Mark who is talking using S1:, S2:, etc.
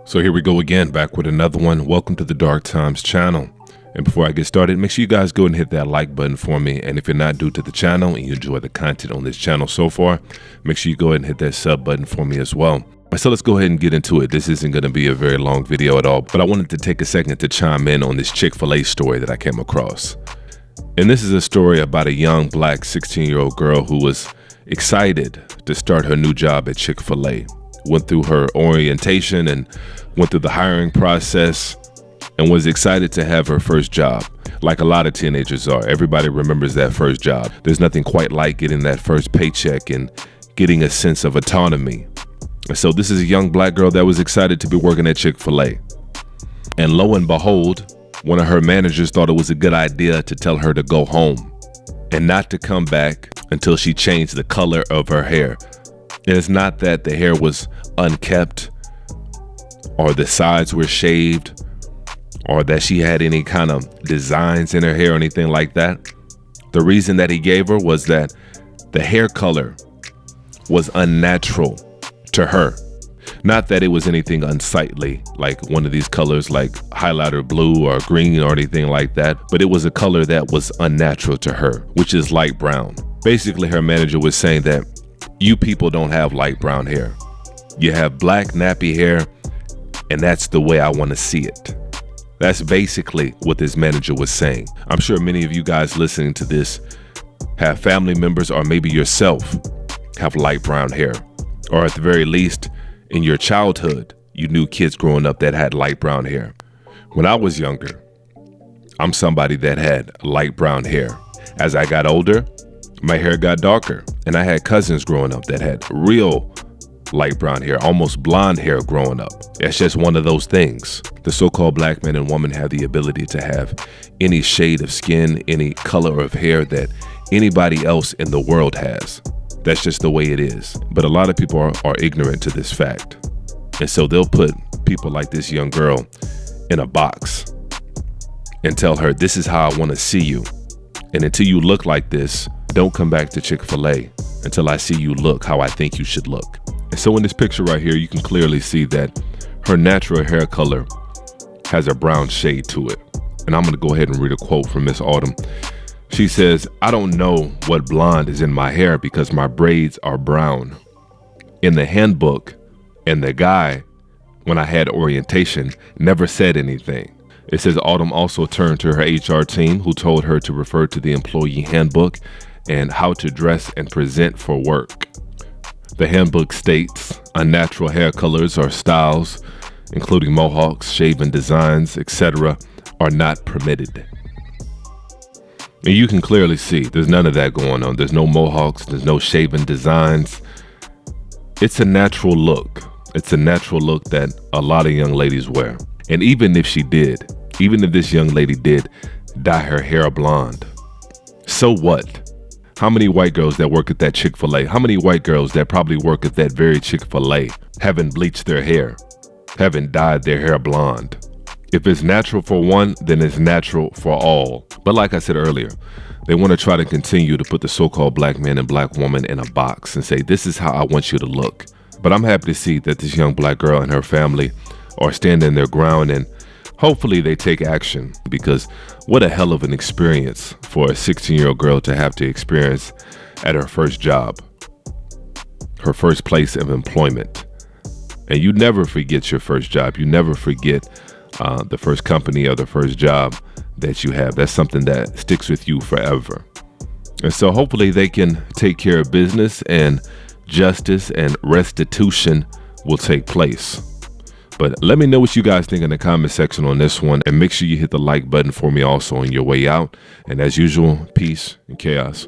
S1: So here we go again, back with another one. Welcome to the Dark Times channel. And before I get started, make sure you guys go and hit that like button for me. And if you're not new to the channel and you enjoy the content on this channel so far, make sure you go ahead and hit that sub button for me as well. So let's go ahead and get into it. This isn't going to be a very long video at all, but I wanted to take a second to chime in on this Chick-Fil A story that I came across. And this is a story about a young black 16-year-old girl who was excited to start her new job at Chick-Fil A. Went through her orientation and went through the hiring process and was excited to have her first job. Like a lot of teenagers are, everybody remembers that first job. There's nothing quite like getting that first paycheck and getting a sense of autonomy. And so this is a young black girl that was excited to be working at Chick-Fil A. And lo and behold, one of her managers thought it was a good idea to tell her to go home and not to come back until she changed the color of her hair. And it's not that the hair was unkept or the sides were shaved or that she had any kind of designs in her hair or anything like that. The reason that he gave her was that the hair color was unnatural to her. Not that it was anything unsightly, like one of these colors like highlighter blue or green or anything like that, but it was a color that was unnatural to her, which is light brown. Basically, her manager was saying that you people don't have light brown hair. You have black nappy hair, and that's the way I want to see it. That's basically what this manager was saying. I'm sure many of you guys listening to this have family members or maybe yourself have light brown hair, or at the very least, in your childhood, you knew kids growing up that had light brown hair. When I was younger, I'm somebody that had light brown hair. As I got older, my hair got darker, and I had cousins growing up that had real light brown hair, almost blonde hair growing up. It's just one of those things. The so-called black man and woman have the ability to have any shade of skin, any color of hair that anybody else in the world has. That's just the way it is. But a lot of people are ignorant to this fact. And so they'll put people like this young girl in a box and tell her, this is how I want to see you. And until you look like this, don't come back to Chick-Fil A until I see you look how I think you should look. And so in this picture right here, you can clearly see that her natural hair color has a brown shade to it. And I'm going to go ahead and read a quote from Miss Autumn. She says, "I don't know what blonde is in my hair because my braids are brown. In the handbook, and the guy, when I had orientation, never said anything." It says Autumn also turned to her HR team, who told her to refer to the employee handbook and how to dress and present for work. The handbook states unnatural hair colors or styles, including mohawks, shaven designs, etc., are not permitted. And you can clearly see there's none of that going on. There's no mohawks, there's no shaven designs. It's a natural look. It's a natural look that a lot of young ladies wear. And even if this young lady did dye her hair blonde, so what? How many white girls that work at that Chick-Fil A, how many white girls that probably work at that very Chick-Fil A haven't bleached their hair, haven't dyed their hair blonde? If it's natural for one, then it's natural for all. But like I said earlier, they want to try to continue to put the so-called black man and black woman in a box and say, this is how I want you to look. But I'm happy to see that this young black girl and her family are standing their ground, and hopefully they take action, because what a hell of an experience for a 16-year-old girl to have to experience at her first job, her first place of employment. And you never forget your first job. You never forget the first company or the first job that you have. That's something that sticks with you forever. And so hopefully they can take care of business and justice and restitution will take place. But let me know what you guys think in the comment section on this one, and make sure you hit the like button for me also on your way out. And as usual, peace and chaos.